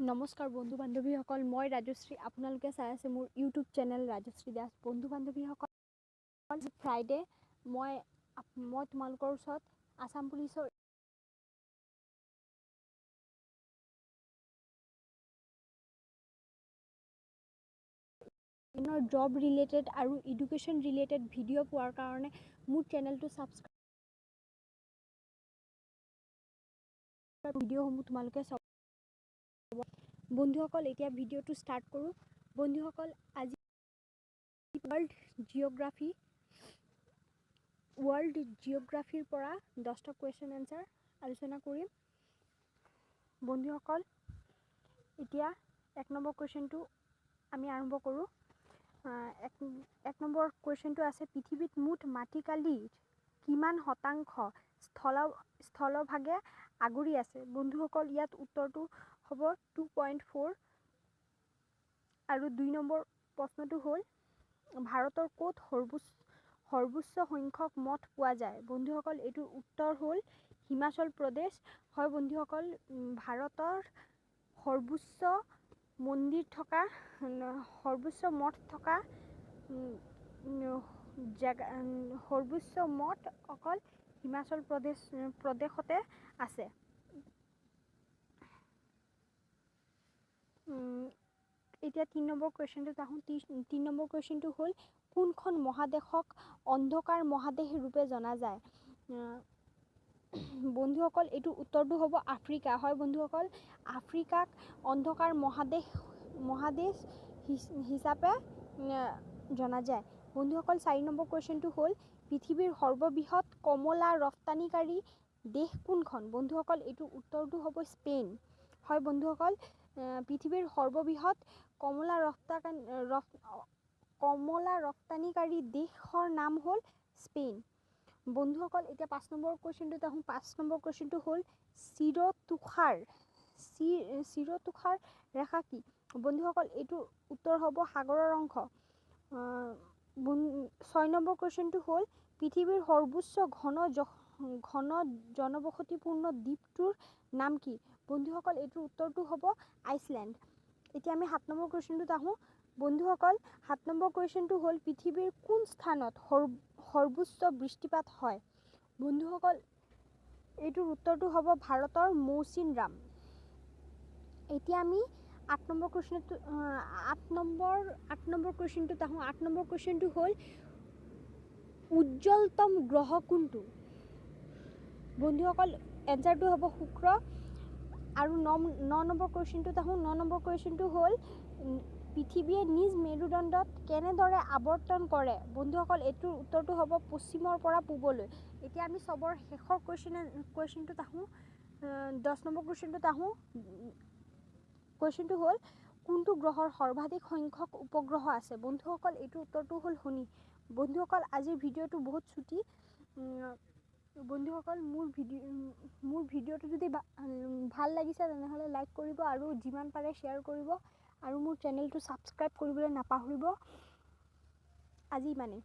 নমস্কাৰ বন্ধু বান্ধৱীসকল, মই ৰাজশ্ৰী। আপোনালোকে চাই আছে মোৰ ইউটিউব চেনেল ৰাজশ্ৰী দাস। বন্ধু বান্ধৱীসকল, আজি ফ্ৰাইডে মই তোমালোকৰ ওচৰত আছাম পুলিচৰ জব ৰিলেটেড আৰু এডুকেশ্যন ৰিলেটেড ভিডিঅ' পোৱাৰ কাৰণে মোৰ চেনেলটো ছাবস্ক্ৰাইব ভিডিঅ'সমূহ তোমালোকে চাব। বন্ধুসকল, এতিয়া ভিডিঅ'টো ষ্টাৰ্ট কৰোঁ। বন্ধুসকল, আজি ৱৰ্ল্ড জিঅ'গ্ৰাফিৰ পৰা 10টা কুৱেশ্যন এনচাৰ আলোচনা কৰিম। বন্ধুসকল, এতিয়া 1 নম্বৰ কুৱেশ্যনটো আমি আৰম্ভ কৰোঁ। এক নম্বৰ কুৱেশ্যনটো আছে, পৃথিৱীত মুঠ মাটিকালিৰ কিমান শতাংশ স্থলভাগে আগুৰি আছে? বন্ধুসকল, ইয়াত উত্তৰটো হ'ব 2.4। আৰু 2 নম্বৰ প্ৰশ্নটো হ'ল, ভাৰতৰ ক'ত সৰ্বোচ্চ সংখ্যক মঠ পোৱা যায়? বন্ধুসকল, এইটোৰ উত্তৰ হ'ল হিমাচল প্ৰদেশ। হয় বন্ধুসকল, ভাৰতৰ সৰ্বোচ্চ মঠ থকা সৰ্বোচ্চ মঠ অকল হিমাচল প্ৰদেশতে আছে। এতিয়া 3 নম্বৰ কুৱেশ্যনটোত আহোঁ। 3 নম্বৰ কুৱেশ্যনটো হ'ল, কোনখন মহাদেশক অন্ধকাৰ মহাদেশ ৰূপে জনা যায়? বন্ধুসকল, এইটো উত্তৰটো হ'ব আফ্ৰিকা। হয় বন্ধুসকল, আফ্ৰিকাক অন্ধকাৰ মহাদেশ হিচাপে জনা যায়। বন্ধুসকল, 4 নম্বৰ কুৱেশ্যনটো হ'ল, পৃথিৱীৰ সৰ্ববৃহৎ কমলা ৰপ্তানিকাৰী দেশ কোনখন? বন্ধুসকল, এইটো উত্তৰটো হ'ব স্পেইন। হয় বন্ধুসকল, পৃথিৱীৰ সৰ্ববৃহৎ কমলা ৰপ্তানিকাৰী দেশৰ নাম হ'ল স্পেইন। বন্ধুসকল, এতিয়া 5 নম্বৰ কুৱেশ্যনটোত আহোঁ। 5 নম্বৰ কুৱেশ্যনটো হ'ল, চিৰতুষাৰ ৰেখা কি? বন্ধুসকল, এইটো উত্তৰ হ'ব সাগৰৰ অংশ। 6 নম্বৰ কুৱেশ্যনটো হ'ল, পৃথিৱীৰ সৰ্বোচ্চ ঘন জনবসতিপূৰ্ণ দ্বীপটোৰ নাম কি? বন্ধুসকল, এইটোৰ উত্তৰটো হ'ব আইচলেণ্ড। এতিয়া আমি 7 নম্বৰ কুৱেশ্যনটোত আহোঁ। বন্ধুসকল, 7 নম্বৰ কুৱেশ্যনটো হ'ল, পৃথিৱীৰ কোন স্থানত সৰ্বোচ্চ বৃষ্টিপাত হয়? বন্ধুসকল, এইটোৰ উত্তৰটো হ'ব ভাৰতৰ মৌচিনৰাম। এতিয়া আমি 8 নম্বৰ কুৱেশ্যনটোত আহোঁ। 8 নম্বৰ কুৱেশ্যনটো হ'ল, উজ্জ্বলতম গ্ৰহ কোনটো? বন্ধুসকল, এনচাৰটো হ'ব শুক্ৰ। আৰু 9 নম্বৰ কুৱেশ্যনটোত আহোঁ। 9 নম্বৰ কুৱেশ্যনটো হ'ল, পৃথিৱীয়ে নিজ মেৰুদণ্ডত কেনেদৰে আৱৰ্তন কৰে? বন্ধুসকল, এইটোৰ উত্তৰটো হ'ব পশ্চিমৰ পৰা পূবলৈ। এতিয়া আমি চবৰ শেষৰ কুৱেশ্যনটোত আহোঁ। 10 নম্বৰ কুৱেশ্যনটোত আহোঁ। কুৱেশ্যনটো হ'ল, কোনটো গ্ৰহৰ সৰ্বাধিক সংখ্যক উপগ্ৰহ আছে? বন্ধুসকল, এইটোৰ উত্তৰটো হ'ল শনি। বন্ধুসকল, আজিৰ ভিডিঅ'টো বহুত চুটি। বন্ধুসকল, মোৰ ভিডিঅ'টো যদি ভাল লাগিছে তেনেহ'লে লাইক কৰিব আৰু যিমান পাৰে শ্বেয়াৰ কৰিব আৰু মোৰ চেনেলটো ছাবস্ক্ৰাইব কৰিবলৈ নাপাহৰিব। আজি ইমানেই।